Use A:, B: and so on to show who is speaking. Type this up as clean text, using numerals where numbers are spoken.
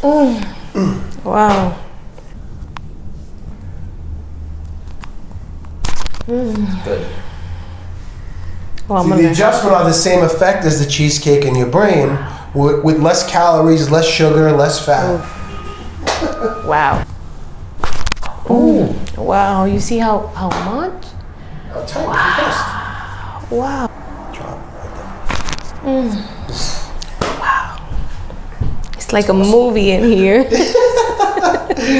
A: Wow.
B: Good.
A: Well,
C: See, the adjustment are the same effect as the cheesecake in your brain, with less calories, less sugar, less fat.
A: Wow.
C: Ooh.
A: Wow. You see how much?
C: How tight is your chest?
A: Wow.
C: Drop right there.
A: Wow. It's like a movie in here.